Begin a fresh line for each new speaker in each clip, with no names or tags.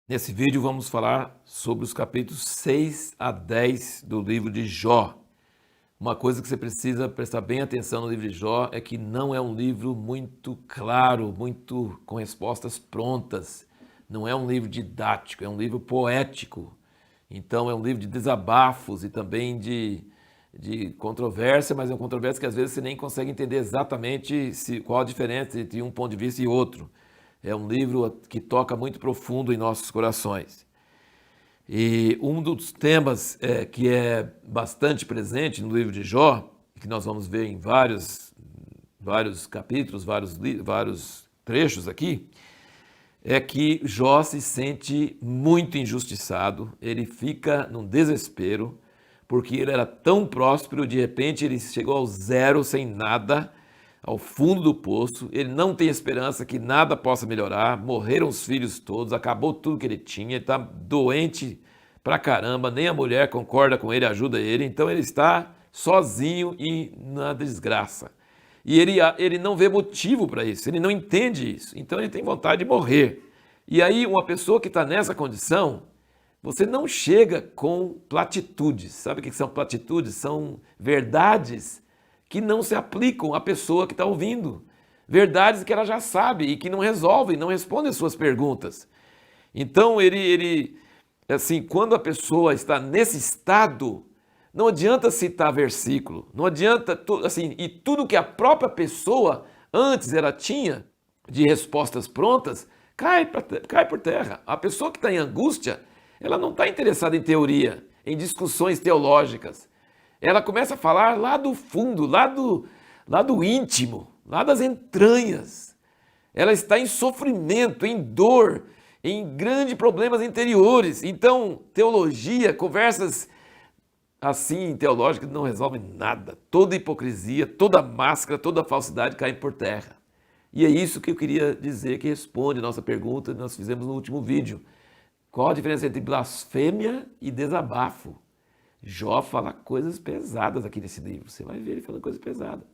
Nesse vídeo vamos falar sobre os capítulos 6 a 10 do livro de Jó. Uma coisa que você precisa prestar bem atenção no livro de Jó é que não é um livro muito claro, muito com respostas prontas. Não é um livro didático, é um livro poético. Então é um livro de desabafos e também de controvérsia, mas é uma controvérsia que às vezes você nem consegue entender exatamente qual a diferença entre um ponto de vista e outro. É um livro que toca muito profundo em nossos corações. E um dos temas que é bastante presente no livro de Jó, que nós vamos ver em vários capítulos, vários trechos aqui, é que Jó se sente muito injustiçado, ele fica num desespero, porque ele era tão próspero, de repente ele chegou ao zero, sem nada, ao fundo do poço, ele não tem esperança que nada possa melhorar, morreram os filhos todos, acabou tudo que ele tinha, ele está doente pra caramba, nem a mulher concorda com ele, ajuda ele, então ele está sozinho e na desgraça. E ele não vê motivo para isso, ele não entende isso, então ele tem vontade de morrer. E aí uma pessoa que está nessa condição, você não chega com platitudes. Sabe o que são platitudes? São verdades que não se aplicam à pessoa que está ouvindo. Verdades que ela já sabe e que não resolvem, não respondem as suas perguntas. Então, assim, quando a pessoa está nesse estado, não adianta citar versículo, não adianta, assim, e tudo que a própria pessoa antes ela tinha de respostas prontas, cai por terra. A pessoa que está em angústia, ela não está interessada em teoria, em discussões teológicas. Ela começa a falar lá do fundo, lá do íntimo, lá das entranhas. Ela está em sofrimento, em dor, em grandes problemas interiores. Então, teologia, conversas assim teológicas não resolvem nada. Toda hipocrisia, toda máscara, toda falsidade cai por terra. E é isso que eu queria dizer, que responde a nossa pergunta que nós fizemos no último vídeo. Qual a diferença entre blasfêmia e desabafo? Jó fala coisas pesadas aqui nesse livro. Você vai ver ele falando coisas pesadas.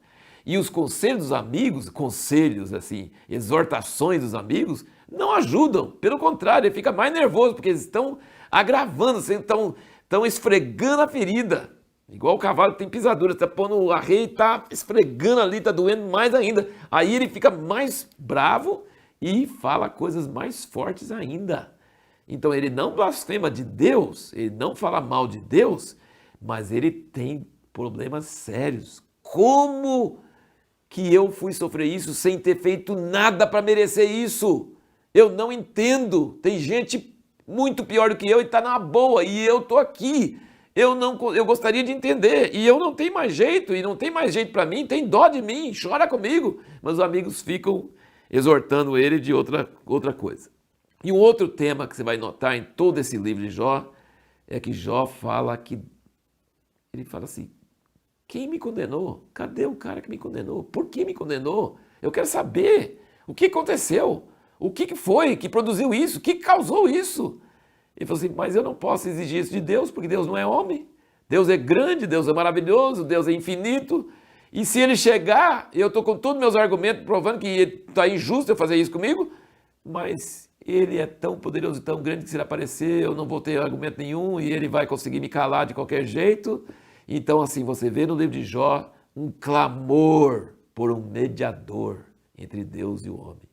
E os conselhos dos amigos, conselhos assim, exortações dos amigos, não ajudam. Pelo contrário, ele fica mais nervoso, porque eles estão agravando, estão esfregando a ferida. Igual o cavalo que tem pisadura, está pondo o arreio e está esfregando ali, está doendo mais ainda. Aí ele fica mais bravo e fala coisas mais fortes ainda. Então ele não blasfema de Deus, ele não fala mal de Deus, mas ele tem problemas sérios. Como que eu fui sofrer isso sem ter feito nada para merecer isso? Eu não entendo. Tem gente muito pior do que eu e está na boa, e eu estou aqui. Eu gostaria de entender, e eu não tenho mais jeito, e não tem mais jeito para mim, tem dó de mim, chora comigo. Mas os amigos ficam exortando ele de outra coisa. E um outro tema que você vai notar em todo esse livro de Jó é que Jó fala que ele fala assim: quem me condenou? Cadê o cara que me condenou? Por que me condenou? Eu quero saber o que aconteceu, o que foi que produziu isso, o que causou isso. Ele falou assim: mas eu não posso exigir isso de Deus, porque Deus não é homem. Deus é grande, Deus é maravilhoso, Deus é infinito. E se ele chegar, eu estou com todos os meus argumentos provando que está injusto eu fazer isso comigo, mas ele é tão poderoso e tão grande que se ele aparecer eu não vou ter argumento nenhum e ele vai conseguir me calar de qualquer jeito. Então assim, você vê no livro de Jó um clamor por um mediador entre Deus e o homem.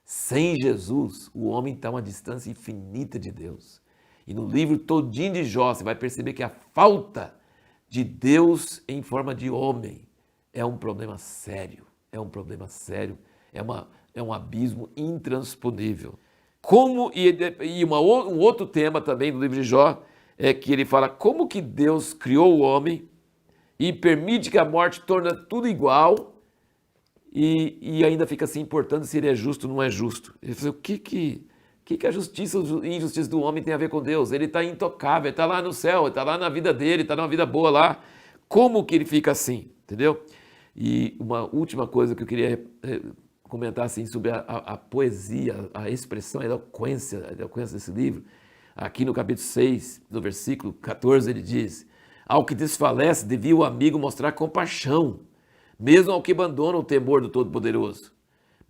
Sem Jesus, o homem está a uma distância infinita de Deus. E no livro todinho de Jó você vai perceber que a falta de Deus em forma de homem é um problema sério, é um abismo intransponível. Um outro tema também do livro de Jó é que ele fala como que Deus criou o homem e permite que a morte torne tudo igual e ainda fica se importando se ele é justo ou não é justo. Ele fala, o que a justiça e injustiça do homem tem a ver com Deus? Ele está intocável, ele está lá no céu, ele está lá na vida dele, está numa vida boa lá. Como que ele fica assim? Entendeu? E uma última coisa que eu queria comentar assim, sobre a poesia, a expressão, a eloquência desse livro. Aqui no capítulo 6, no versículo 14, ele diz: ao que desfalece, devia o amigo mostrar compaixão, mesmo ao que abandona o temor do Todo-Poderoso.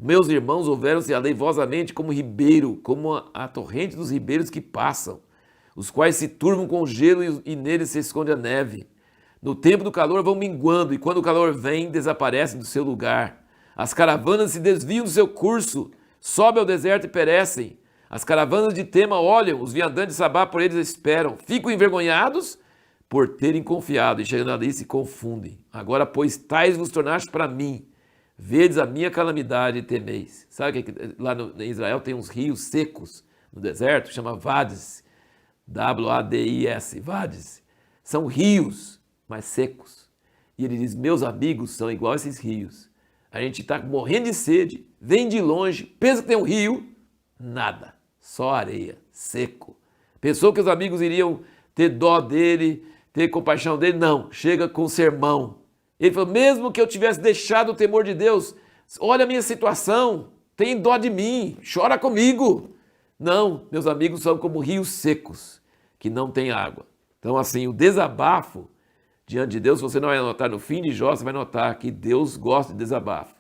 Meus irmãos houveram-se aleivosamente como ribeiro, como a torrente dos ribeiros que passam, os quais se turvam com o gelo e neles se esconde a neve. No tempo do calor vão minguando, e quando o calor vem, desaparecem do seu lugar. As caravanas se desviam do seu curso, sobem ao deserto e perecem. As caravanas de Tema olham, os viandantes de Sabá por eles esperam. Ficam envergonhados por terem confiado, e chegando ali se confundem. Agora, pois, tais vos tornaste para mim. Vedes a minha calamidade e temeis. Sabe que lá em Israel tem uns rios secos no deserto, que chama Vades. W-A-D-I-S, Vades. São rios, mas secos. E ele diz, meus amigos são igual a esses rios. A gente está morrendo de sede, vem de longe, pensa que tem um rio, nada, só areia, seco. Pensou que os amigos iriam ter dó dele, ter compaixão dele? Não, chega com sermão. Ele falou, mesmo que eu tivesse deixado o temor de Deus, olha a minha situação, tem dó de mim, chora comigo. Não, meus amigos são como rios secos, que não têm água. Então assim, o desabafo diante de Deus, você não vai notar no fim de Jó, você vai notar que Deus gosta de desabafo.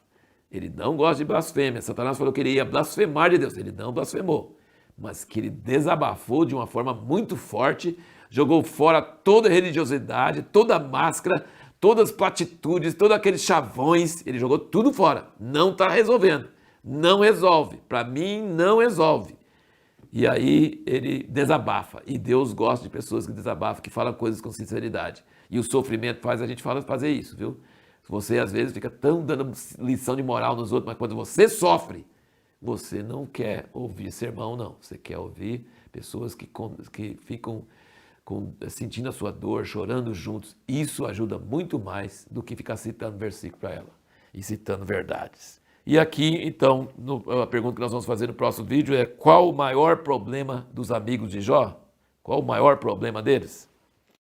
Ele não gosta de blasfêmia. Satanás falou que ele ia blasfemar de Deus, ele não blasfemou. Mas que ele desabafou de uma forma muito forte, jogou fora toda a religiosidade, toda a máscara, todas as platitudes, todos aqueles chavões, ele jogou tudo fora. Não está resolvendo, não resolve. Para mim, não resolve. E aí ele desabafa. E Deus gosta de pessoas que desabafam, que falam coisas com sinceridade. E o sofrimento faz a gente fazer isso, viu? Você às vezes fica tão dando lição de moral nos outros, mas quando você sofre, você não quer ouvir sermão, não. Você quer ouvir pessoas que ficam sentindo a sua dor, chorando juntos. Isso ajuda muito mais do que ficar citando versículo para ela e citando verdades. E aqui, então, a pergunta que nós vamos fazer no próximo vídeo é: qual o maior problema dos amigos de Jó? Qual o maior problema deles?